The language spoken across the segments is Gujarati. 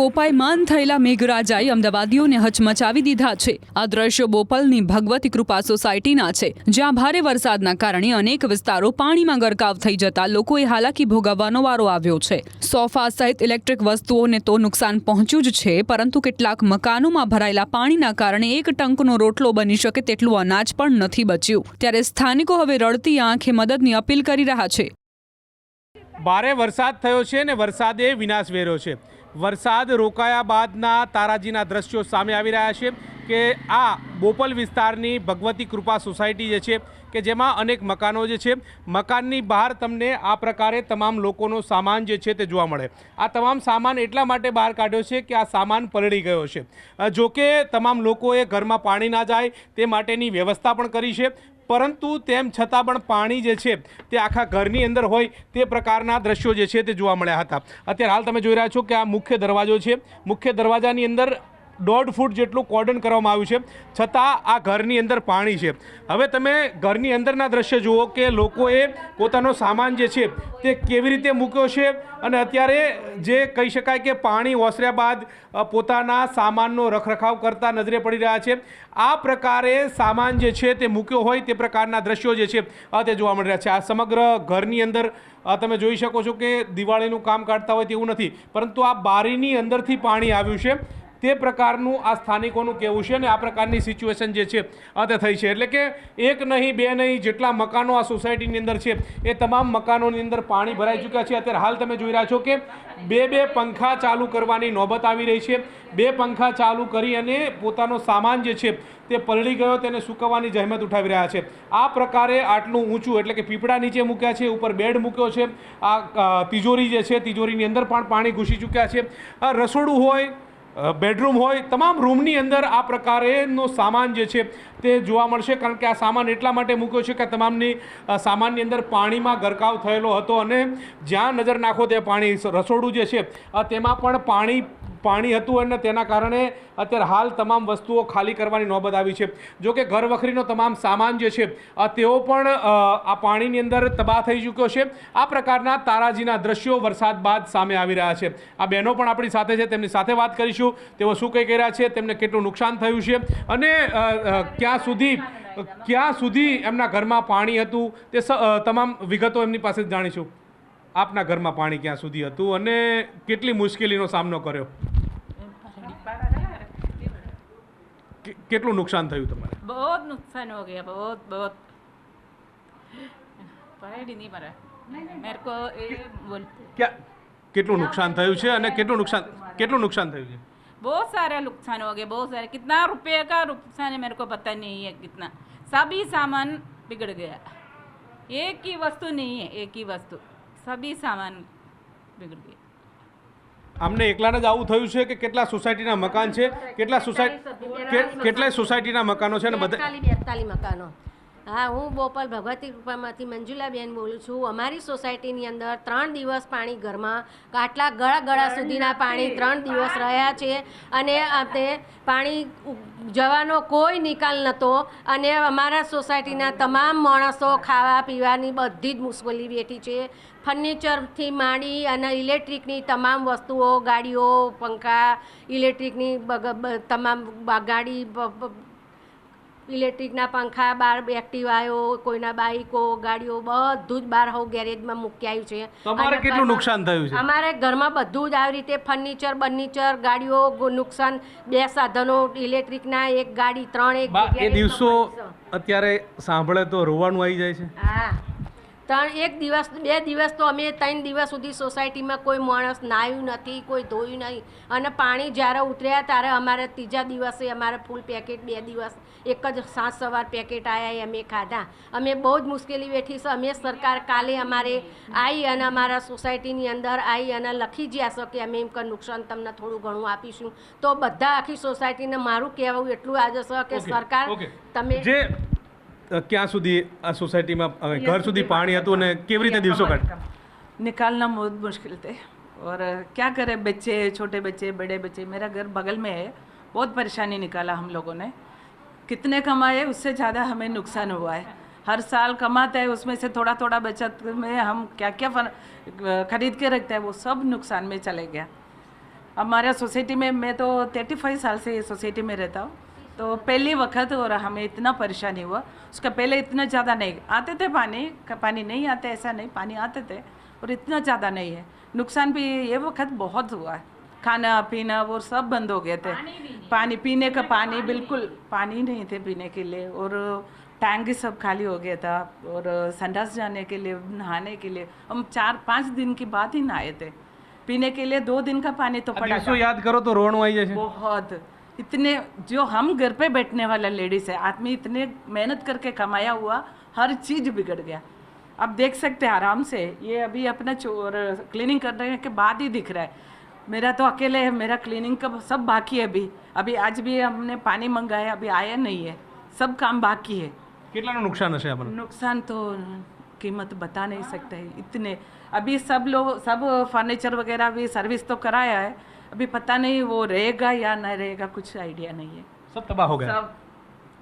કોપાયમાન થયેલા મેઘરાજાએ અમદાવાદીઓને હચમચાવી દીધા છે। આ દ્રશ્યો બોપલની ભગવતી કૃપા સોસાયટીના છે, જ્યાં ભારે વરસાદના કારણે અનેક વિસ્તારો પાણીમાં ગરકાવ થઈ જતા લોકોએ હાલાકી ભોગવવાનો વારો આવ્યો છે। સોફા સહિત ઇલેક્ટ્રિક વસ્તુઓને તો નુકસાન પહોંચ્યું જ છે, પરંતુ કેટલાક મકાનોમાં ભરાયેલા પાણીના કારણે એક ટંકનો રોટલો બની શકે તેટલું અનાજ પણ નથી બચ્યું। ત્યારે સ્થાનિકો હવે રડતી આંખે મદદની અપીલ કરી રહ્યા છે। ભારે વરસાદ થયો છે ને વરસાદે વિનાશ વેર્યો છે। વરસાદ રોકાયા બાદના તારાજીના દ્રશ્યો સામે આવી રહ્યા છે કે આ બોપલ વિસ્તારની ભગવતી કૃપા સોસાયટી જે છે કે જેમાં અનેક મકાનો જે છે, મકાનની બહાર તમને આ પ્રકારે તમામ લોકોનો સામાન જે છે તે જોવા મળે। આ તમામ સામાન એટલા માટે બહાર કાઢ્યો છે કે આ સામાન પલળી ગયો છે। જોકે તમામ લોકોએ ઘરમાં પાણી ના જાય તે માટેની વ્યવસ્થા પણ કરી છે, પરંતુ તેમ છતાં પણ પાણી જે છે તે આખા ઘરની અંદર હોય તે પ્રકારના દ્રશ્યો જે છે તે જોવા મળ્યા હતા। અત્યારે હાલ તમે જોઈ રહ્યા છો કે આ મુખ્ય દરવાજો છે, મુખ્ય દરવાજાની અંદર 1.5 ફૂટ જેટલું કોર્ડન કરવામાં આવ્યું છે, છતાં આ ઘરની અંદર પાણી છે। હવે તમે ઘરની અંદરના દ્રશ્ય જુઓ કે લોકોએ પોતાનો સામાન જે છે તે કેવી રીતે મૂક્યો છે અને અત્યારે જે કહી શકાય કે પાણી ઓસર્યા બાદ પોતાના સામાનનો રખરખાવ કરતા નજરે પડી રહ્યા છે। આ પ્રકારે સામાન જે છે તે મૂક્યો હોય તે પ્રકારના દ્રશ્યો જે છે તે જોવા મળી રહ્યા છે। આ સમગ્ર ઘરની અંદર તમે જોઈ શકો છો કે દિવાળીનું કામ કાઢતા હોય તેવું નથી, પરંતુ આ બારીની અંદરથી પાણી આવ્યું છે તે પ્રકારનું આ સ્થાનિકોનું કહેવું છે અને આ પ્રકારની સિચ્યુએશન જે છે તે થઈ છે। એટલે કે એક નહીં બે નહીં જેટલા મકાનો આ સોસાયટીની અંદર છે એ તમામ મકાનોની અંદર પાણી ભરાઈ ચૂક્યા છે। અત્યારે હાલ તમે જોઈ રહ્યા છો કે બે પંખા ચાલુ કરવાની નોબત આવી રહી છે। 2 પંખા ચાલુ કરી અને પોતાનો સામાન જે છે તે પલળી ગયો તેને સૂકવવાની જહેમત ઉઠાવી રહ્યા છે। આ પ્રકારે આટલું ઊંચું એટલે કે પીપળા નીચે મૂક્યા છે, ઉપર બેડ મૂક્યો છે, આ તિજોરી જે છે તિજોરીની અંદર પણ પાણી ઘૂસી ચૂક્યા છે। આ રસોડું હોય, બેડરૂમ હોય, તમામ રૂમની અંદર આ પ્રકારેનો સામાન જે છે તે જોવા મળશે, કારણ કે આ સામાન એટલા માટે મૂક્યો છે કે તમામની સામાનની અંદર પાણીમાં ગરકાવ થયેલો હતો અને જ્યાં નજર નાખો તે પાણી। રસોડું જે છે તેમાં પણ પાણી હતું અને તેના કારણે અત્યારે હાલ તમામ વસ્તુઓ ખાલી કરવાની નોબત આવી છે। જો કે ઘર વખરીનો તમામ સામાન જે છે તેઓ પણ આ પાણીની અંદર તબાહ થઈ ચૂક્યો છે। આ પ્રકારના તારાજીના દ્રશ્યો વરસાદ બાદ સામે આવી રહ્યા છે। આ બહેનો પણ આપણી સાથે છે, તેમની સાથે વાત કરીશું, તેઓ શું કહી રહ્યા છે, તેમને કેટલું નુકસાન થયું છે અને ક્યાં સુધી એમના ઘરમાં પાણી હતું તે તમામ વિગતો એમની પાસે જાણીશું। આપના ઘરમાં પાણી ક્યાં સુધી હતું અને કેટલી મુશ્કેલીનો સામનો કર્યો? કેટલું નુકસાન થયું તમારે? बहुत नुकसान हो गया, बहुत पढ़ाई नहीं पड़ा मेरे को ये बोलते क्या કેટલું નુકસાન થયું છે અને કેટલું નુકસાન થયું છે? बहुत सारा नुकसान हो गया, बहुत सारे। कितना रुपये का नुकसान है मेरे को पता नहीं है कितना। सभी सामान बिगड़ गया, एक ही वस्तु नहीं है, एक ही वस्तु, सभी सामान बिगड़ गया। આમને એકલાને જ આવું થયું છે કે કેટલા સોસાયટીના મકાન છે, કેટલા સોસાયટીના મકાનો છે અને બધા 42 મકાનો? હા, હું બોપલ ભગવતી કૃપામાંથી મંજુલાબેન બોલું છું। અમારી સોસાયટીની અંદર 3 દિવસ પાણી ઘરમાં આટલા ગળા સુધીના પાણી 3 દિવસ રહ્યા છે અને તે પાણી જવાનો કોઈ નિકાલ નહોતો અને અમારા સોસાયટીના તમામ માણસો ખાવા પીવાની બધી જ મુશ્કેલી બેઠી છે। ફર્નિચરથી માંડી અને ઇલેક્ટ્રિકની તમામ વસ્તુઓ, ગાડીઓ, પંખા, ઇલેક્ટ્રિકની તમામ ગાડી, ઇલેક્ટ્રિકના પંખા, બાર એક્ટિવાઓ, કોઈના બાઇકો, ગાડીઓ બધું જ બહાર ગેરેજમાં મૂકી આવ્યું છે। તમારે કેટલું નુકસાન થયું છે? અમારે ઘરમાં બધું જ આવી રીતે ફર્નિચર, ગાડીઓ નુકસાન, 2 સાધનો ઇલેક્ટ્રિકના, 1 ગાડી, 3 એ દિવસો અત્યારે સાંભળે તો રોવાનું આવી જાય છે। હા, 1 દિવસ 2 દિવસ તો અમે 3 દિવસ સુધી સોસાયટીમાં કોઈ માણસ નાહ્યું નથી, કોઈ ધોયું નહીં અને પાણી જ્યારે ઉતર્યા ત્યારે અમારે 3જા દિવસે અમારે ફૂલ પેકેટ 2 દિવસ એક જ સાંજ સવાર પેકેટ આવ્યા અમે ખાધા। અમે બહુ જ મુશ્કેલી વેઠી છે। અમે સરકાર કાલે અમારે આવી અને અમારા સોસાયટીની અંદર આવી અને લખી જશે કે અમે એમ નુકસાન તમને થોડું ઘણું આપીશું, તો બધા આખી સોસાયટીને મારું કહેવું એટલું આજે છે કે સરકાર તમે ક્યાં સુધી આ સોસાયટીમાં ઘર સુધી પાણી હતું અને કેવી રીતે દિવસો કાઢ્યા? निकालना बहुत मुश्किल थे और क्या करें, बच्चे, छोटे बच्चे, बड़े बच्चे। मेरा घर बगल में है, बहुत परेशानी निकाला हम लोगों ने। कितने कमाए उससे ज़्यादा हमें नुकसान हुआ है। हर साल कमाते हैं उसमें से थोड़ा थोड़ा बचत में हम क्या क्या खरीद के रखते हैं वो सब नुकसान में चले गया। हमारा सोसाइटी में मैं तो 35 साल से ये सोसाइटी में रहता हूँ, तो पहली वक्त और हमें इतना परेशानी हुआ। उसका पहले इतना ज़्यादा नहीं आते थे, पानी नहीं आते ऐसा नहीं, पानी आते थे और इतना ज़्यादा नहीं है। नुकसान भी ये वक्त बहुत हुआ है, खाना पीना वो सब बंद हो गए थे। पानी पीने का पानी बिल्कुल पानी नहीं थे पीने के लिए, और टैंक ही सब खाली हो गया था, और संडास जाने के लिए नहाने के लिए हम 4-5 दिन की बाद ही नहाए थे। पीने के लिए 2 दिन का पानी तो पड़ा था। याद करो तो रोण आई जैसे बहुत इतने जो हम घर पे बैठने वाला लेडीज है, आदमी इतने मेहनत करके कमाया हुआ हर चीज़ बिगड़ गया। अब देख सकते हैं आराम से, ये अभी अपना क्लीनिंग करने के बाद ही दिख रहा है। मेरा तो अकेले है, मेरा क्लीनिंग का सब बाकी है। अभी आज भी हमने पानी मंगाया, अभी आया नहीं है, सब काम बाकी है। કેટલાનું નુકસાન હશે આપણને? नुकसान तो कीमत बता नहीं सकते इतने। अभी सब फर्नीचर वगैरह भी सर्विस तो कराया है, अभी पता नहीं वो रहेगा या नहीं रहेगा, कुछ आइडिया नहीं है। सब तबाह हो गया। सब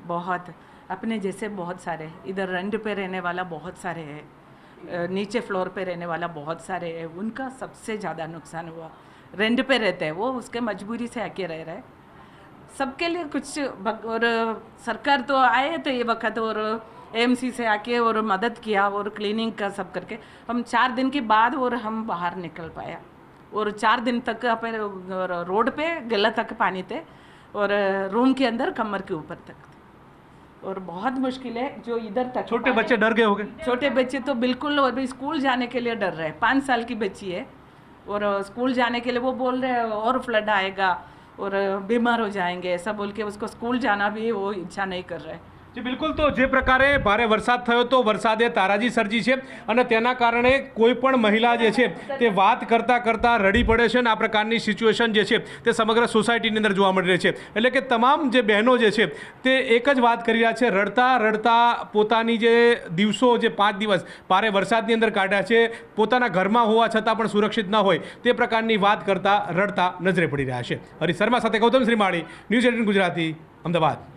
बहुत अपने जैसे बहुत सारे, इधर रेंट पे रहने वाला बहुत सारे हैं, नीचे फ्लोर पे रहने वाला बहुत सारे हैं, उनका सबसे ज़्यादा नुकसान हुआ। रेंट पे रहते हैं वो, उसके मजबूरी से आके रह रहे हैं। सबके लिए कुछ और सरकार तो आए थे ये वक्त, और एएमसी से आके और मदद किया और क्लीनिंग का सब करके हम 4 दिन के बाद और हम बाहर निकल पाया। और 4 दिन तक अपने रोड पे गला तक पानी थे, और रूम के अंदर कमर के ऊपर तक थे, और बहुत मुश्किल है। जो इधर तक छोटे बच्चे डर गए होंगे। छोटे बच्चे तो बिल्कुल, और भी स्कूल जाने के लिए डर रहे हैं। 5 साल की बच्ची है, और स्कूल जाने के लिए वो बोल रहे हैं और फ्लड आएगा और बीमार हो जाएंगे, ऐसा बोल के उसको स्कूल जाना भी वो इच्छा नहीं कर रहे। જી બિલકુલ, તો જે પ્રકારે ભારે વરસાદ થયો તો વરસાદે તારાજી સર્જી છે અને તેના કારણે કોઈ પણ મહિલા જે છે તે વાત કરતાં કરતાં રડી પડે છે અને આ પ્રકારની સિચ્યુએશન જે છે તે સમગ્ર સોસાયટીની અંદર જોવા મળી રહી છે। એટલે કે તમામ જે બહેનો જે છે તે એક જ વાત કરી રહ્યા છે, રડતા રડતા પોતાની જે દિવસો જે 5 દિવસ ભારે વરસાદની અંદર કાઢ્યા છે, પોતાના ઘરમાં હોવા છતાં પણ સુરક્ષિત ન હોય તે પ્રકારની વાત કરતાં રડતા નજરે પડી રહ્યા છે। હરી શર્મા સાથે ગૌતમ શ્રીમાળી, ન્યૂઝ 18 ગુજરાતી, અમદાવાદ।